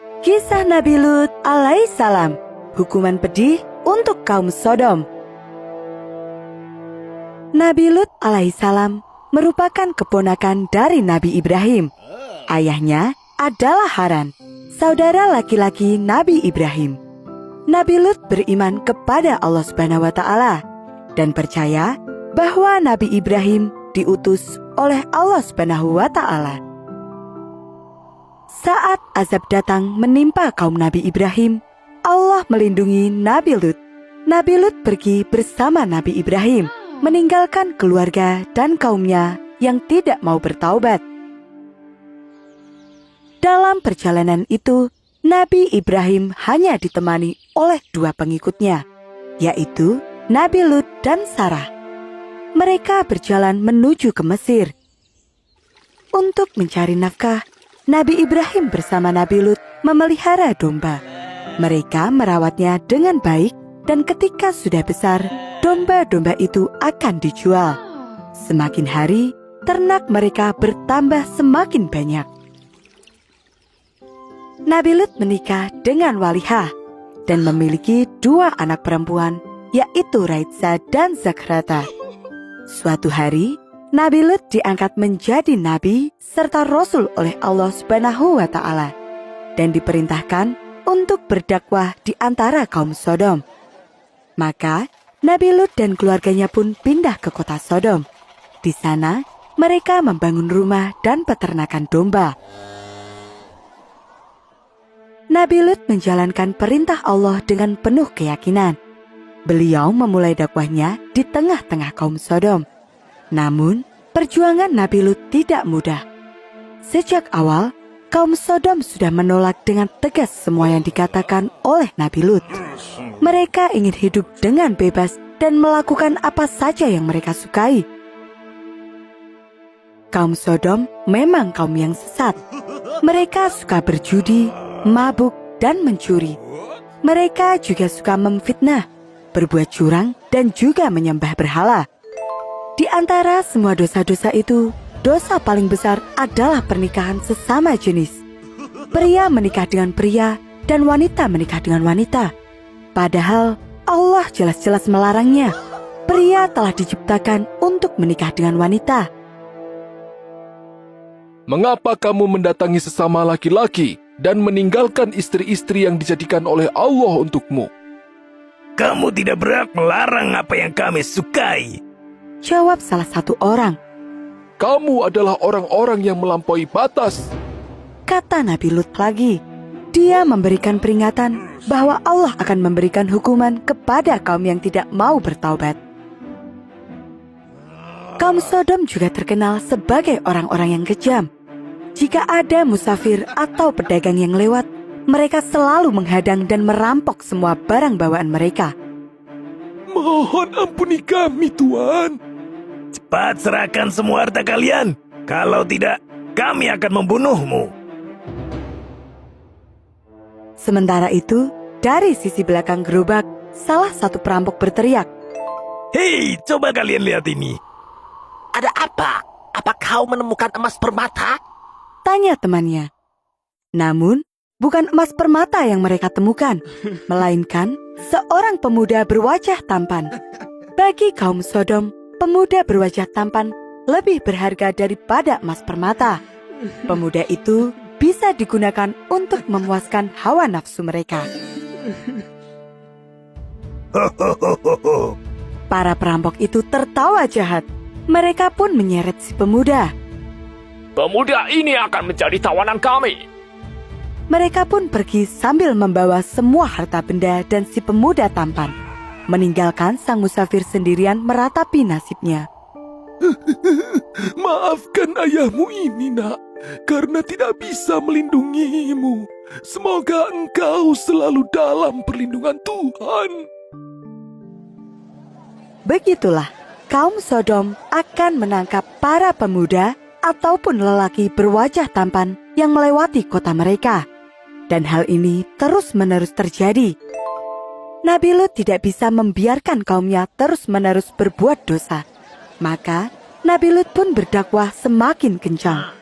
Kisah Nabi Lut alaihissalam, hukuman pedih untuk kaum Sodom. Nabi Lut alaihissalam merupakan keponakan dari Nabi Ibrahim. Ayahnya adalah Haran, saudara laki-laki Nabi Ibrahim. Nabi Lut beriman kepada Allah Subhanahu wa Ta'ala dan percaya bahwa Nabi Ibrahim diutus oleh Allah Subhanahu wa Ta'ala. Saat azab datang menimpa kaum Nabi Ibrahim, Allah melindungi Nabi Lut. Nabi Lut pergi bersama Nabi Ibrahim, meninggalkan keluarga dan kaumnya yang tidak mau bertaubat. Dalam perjalanan itu, Nabi Ibrahim hanya ditemani oleh 2 pengikutnya, yaitu Nabi Lut dan Sarah. Mereka berjalan menuju ke Mesir. Untuk mencari nafkah, Nabi Ibrahim bersama Nabi Lut memelihara domba. Mereka merawatnya dengan baik dan ketika sudah besar, domba-domba itu akan dijual. Semakin hari, ternak mereka bertambah semakin banyak. Nabi Lut menikah dengan Walihah dan memiliki 2 anak perempuan, yaitu Raidsa dan Zakrata. Suatu hari, Nabi Lut diangkat menjadi nabi serta rasul oleh Allah Subhanahu wa Ta'ala dan diperintahkan untuk berdakwah di antara kaum Sodom. Maka Nabi Lut dan keluarganya pun pindah ke kota Sodom. Di sana mereka membangun rumah dan peternakan domba. Nabi Lut menjalankan perintah Allah dengan penuh keyakinan. Beliau memulai dakwahnya di tengah-tengah kaum Sodom. Namun, perjuangan Nabi Lut tidak mudah. Sejak awal, kaum Sodom sudah menolak dengan tegas semua yang dikatakan oleh Nabi Lut. Mereka ingin hidup dengan bebas dan melakukan apa saja yang mereka sukai. Kaum Sodom memang kaum yang sesat. Mereka suka berjudi, mabuk, dan mencuri. Mereka juga suka memfitnah, berbuat curang, dan juga menyembah berhala. Di antara semua dosa-dosa itu, dosa paling besar adalah pernikahan sesama jenis. Pria menikah dengan pria dan wanita menikah dengan wanita. Padahal Allah jelas-jelas melarangnya. Pria telah diciptakan untuk menikah dengan wanita. Mengapa kamu mendatangi sesama laki-laki dan meninggalkan istri-istri yang dijadikan oleh Allah untukmu? Kamu tidak berhak melarang apa yang kami sukai. Jawab salah satu orang. Kamu adalah orang-orang yang melampaui batas. Kata Nabi Lut lagi. Dia memberikan peringatan bahwa Allah akan memberikan hukuman kepada kaum yang tidak mau bertaubat. Kaum Sodom juga terkenal sebagai orang-orang yang kejam. Jika ada musafir atau pedagang yang lewat, mereka selalu menghadang dan merampok semua barang bawaan mereka. Mohon ampuni kami, Tuan. Cepat serahkan semua harta kalian. Kalau tidak, kami akan membunuhmu. Sementara itu, dari sisi belakang gerobak, salah satu perampok berteriak. Hei, coba kalian lihat ini. Ada apa? Apa kau menemukan emas permata? Tanya temannya. Namun, bukan emas permata yang mereka temukan, melainkan seorang pemuda berwajah tampan. Bagi kaum Sodom, pemuda berwajah tampan lebih berharga daripada emas permata. Pemuda itu bisa digunakan untuk memuaskan hawa nafsu mereka. Para perampok itu tertawa jahat. Mereka pun menyeret si pemuda. Pemuda ini akan menjadi tawanan kami. Mereka pun pergi sambil membawa semua harta benda dan si pemuda tampan, meninggalkan sang musafir sendirian meratapi nasibnya. Maafkan ayahmu ini, nak, karena tidak bisa melindungimu. Semoga engkau selalu dalam perlindungan Tuhan. Begitulah, kaum Sodom akan menangkap para pemuda ataupun lelaki berwajah tampan yang melewati kota mereka. Dan hal ini terus-menerus terjadi. Nabi Lut tidak bisa membiarkan kaumnya terus-menerus berbuat dosa. Maka Nabi Lut pun berdakwah semakin kencang.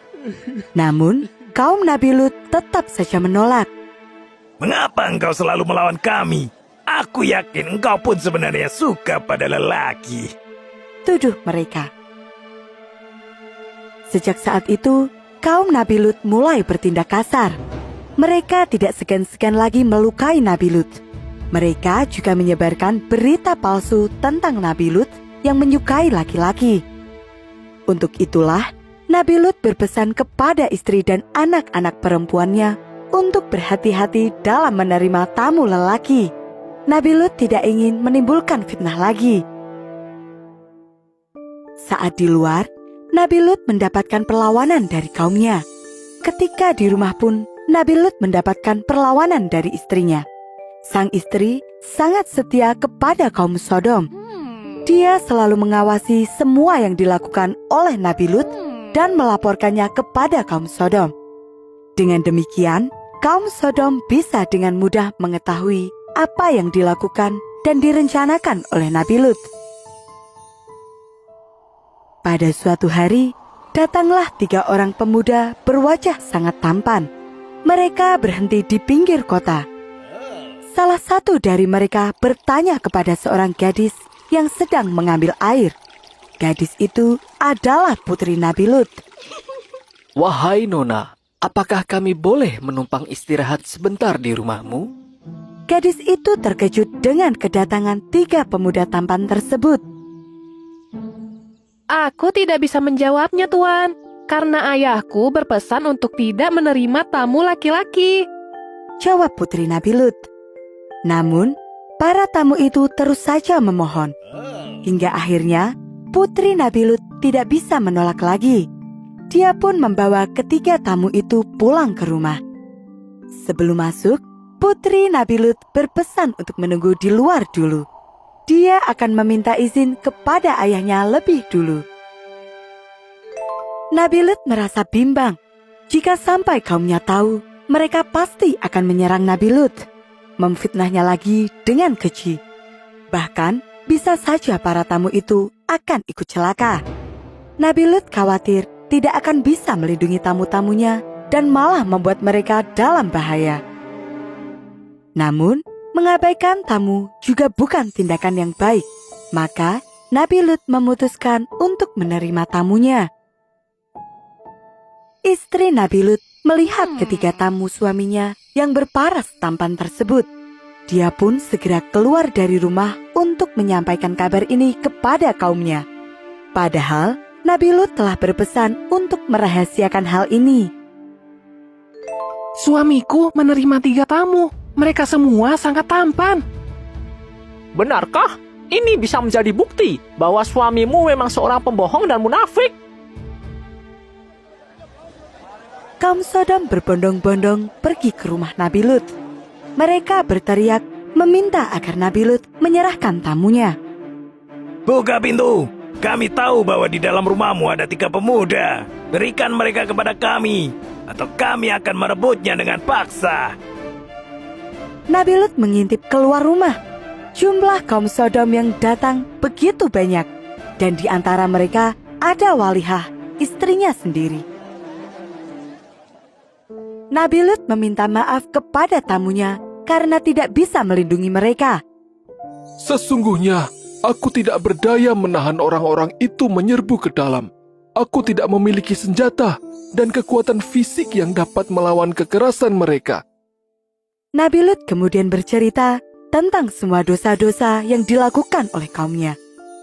Namun kaum Nabi Lut tetap saja menolak. Mengapa engkau selalu melawan kami? Aku yakin engkau pun sebenarnya suka pada lelaki. Tuduh mereka. Sejak saat itu, kaum Nabi Lut mulai bertindak kasar. Mereka tidak segan-segan lagi melukai Nabi Lut. Mereka juga menyebarkan berita palsu tentang Nabi Lut yang menyukai laki-laki. Untuk itulah, Nabi Lut berpesan kepada istri dan anak-anak perempuannya untuk berhati-hati dalam menerima tamu lelaki. Nabi Lut tidak ingin menimbulkan fitnah lagi. Saat di luar, Nabi Lut mendapatkan perlawanan dari kaumnya. Ketika di rumah pun, Nabi Lut mendapatkan perlawanan dari istrinya. Sang istri sangat setia kepada kaum Sodom. Dia selalu mengawasi semua yang dilakukan oleh Nabi Lut dan melaporkannya kepada kaum Sodom. Dengan demikian, kaum Sodom bisa dengan mudah mengetahui apa yang dilakukan dan direncanakan oleh Nabi Lut. Pada suatu hari, datanglah 3 orang pemuda berwajah sangat tampan. Mereka berhenti di pinggir kota. Salah satu dari mereka bertanya kepada seorang gadis yang sedang mengambil air. Gadis itu adalah putri Nabi Lut. Wahai Nona, apakah kami boleh menumpang istirahat sebentar di rumahmu? Gadis itu terkejut dengan kedatangan 3 pemuda tampan tersebut. Aku tidak bisa menjawabnya, Tuan, karena ayahku berpesan untuk tidak menerima tamu laki-laki. Jawab putri Nabi Lut. Namun, para tamu itu terus saja memohon. Hingga akhirnya, putri Nabi Lut tidak bisa menolak lagi. Dia pun membawa ketiga tamu itu pulang ke rumah. Sebelum masuk, putri Nabi Lut berpesan untuk menunggu di luar dulu. Dia akan meminta izin kepada ayahnya lebih dulu. Nabi Lut merasa bimbang. Jika sampai kaumnya tahu, mereka pasti akan menyerang Nabi Lut, memfitnahnya lagi dengan keji. Bahkan, bisa saja para tamu itu akan ikut celaka. Nabi Lut khawatir tidak akan bisa melindungi tamu-tamunya dan malah membuat mereka dalam bahaya. Namun, mengabaikan tamu juga bukan tindakan yang baik. Maka, Nabi Lut memutuskan untuk menerima tamunya. Istri Nabi Lut melihat ketiga tamu suaminya yang berparas tampan tersebut. Dia pun segera keluar dari rumah untuk menyampaikan kabar ini kepada kaumnya. Padahal, Nabi Lut telah berpesan untuk merahasiakan hal ini. Suamiku menerima 3 tamu. Mereka semua sangat tampan. Benarkah? Ini bisa menjadi bukti bahwa suamimu memang seorang pembohong dan munafik. Kaum Sodom berbondong-bondong pergi ke rumah Nabi Lut. Mereka berteriak meminta agar Nabi Lut menyerahkan tamunya. Buka pintu. Kami tahu bahwa di dalam rumahmu ada 3 pemuda. Berikan mereka kepada kami, atau kami akan merebutnya dengan paksa. Nabi Lut mengintip keluar rumah. Jumlah kaum Sodom yang datang begitu banyak. Dan di antara mereka ada Walihah, istrinya sendiri. Nabi Lut meminta maaf kepada tamunya karena tidak bisa melindungi mereka. Sesungguhnya, aku tidak berdaya menahan orang-orang itu menyerbu ke dalam. Aku tidak memiliki senjata dan kekuatan fisik yang dapat melawan kekerasan mereka. Nabi Lut kemudian bercerita tentang semua dosa-dosa yang dilakukan oleh kaumnya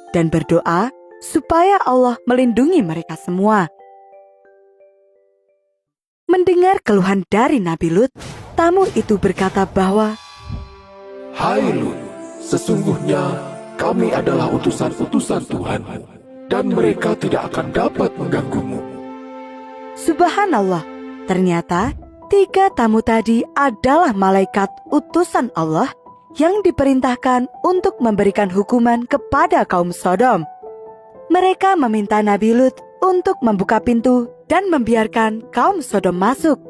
dan berdoa supaya Allah melindungi mereka semua. Mendengar keluhan dari Nabi Lut, tamu itu berkata bahwa, Hai Lut, sesungguhnya kami adalah utusan-utusan Tuhanmu, dan mereka tidak akan dapat mengganggumu. Subhanallah, ternyata 3 tamu tadi adalah malaikat utusan Allah yang diperintahkan untuk memberikan hukuman kepada kaum Sodom. Mereka meminta Nabi Lut untuk membuka pintu dan membiarkan kaum Sodom masuk.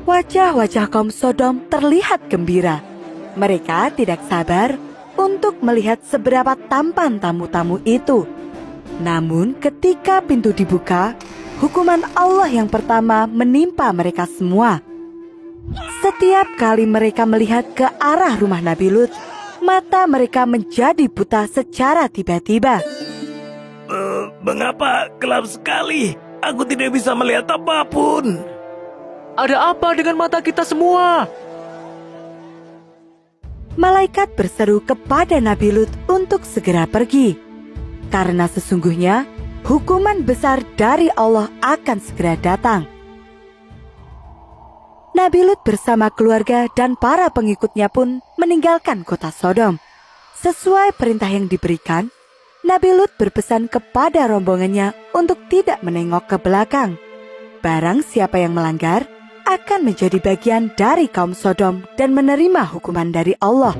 Wajah-wajah kaum Sodom terlihat gembira. Mereka tidak sabar untuk melihat seberapa tampan tamu-tamu itu. Namun ketika pintu dibuka, hukuman Allah yang pertama menimpa mereka semua. Setiap kali mereka melihat ke arah rumah Nabi Lut, mata mereka menjadi buta secara tiba-tiba. Mengapa gelap sekali? Aku tidak bisa melihat apapun. Ada apa dengan mata kita semua? Malaikat berseru kepada Nabi Lut untuk segera pergi, karena sesungguhnya hukuman besar dari Allah akan segera datang. Nabi Lut bersama keluarga dan para pengikutnya pun meninggalkan kota Sodom. Sesuai perintah yang diberikan, Nabi Lut berpesan kepada rombongannya untuk tidak menengok ke belakang. Barang siapa yang melanggar akan menjadi bagian dari kaum Sodom dan menerima hukuman dari Allah.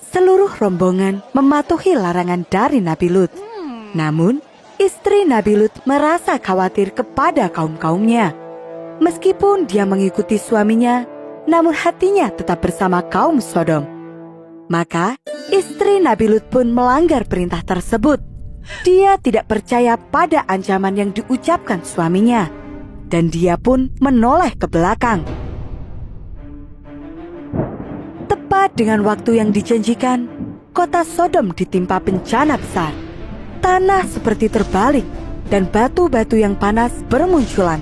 Seluruh rombongan mematuhi larangan dari Nabi Lut. Namun, istri Nabi Lut merasa khawatir kepada kaum-kaumnya. Meskipun dia mengikuti suaminya, namun hatinya tetap bersama kaum Sodom. Maka, istri Nabi Lut pun melanggar perintah tersebut. Dia tidak percaya pada ancaman yang diucapkan suaminya, dan dia pun menoleh ke belakang. Tepat dengan waktu yang dijanjikan, kota Sodom ditimpa bencana besar. Tanah seperti terbalik, dan batu-batu yang panas bermunculan.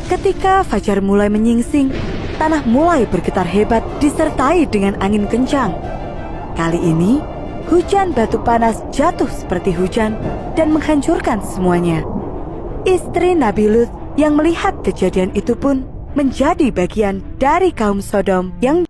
Ketika fajar mulai menyingsing, tanah mulai bergetar hebat disertai dengan angin kencang. Kali ini, hujan batu panas jatuh seperti hujan dan menghancurkan semuanya. Istri Nabi Lut yang melihat kejadian itu pun menjadi bagian dari kaum Sodom yang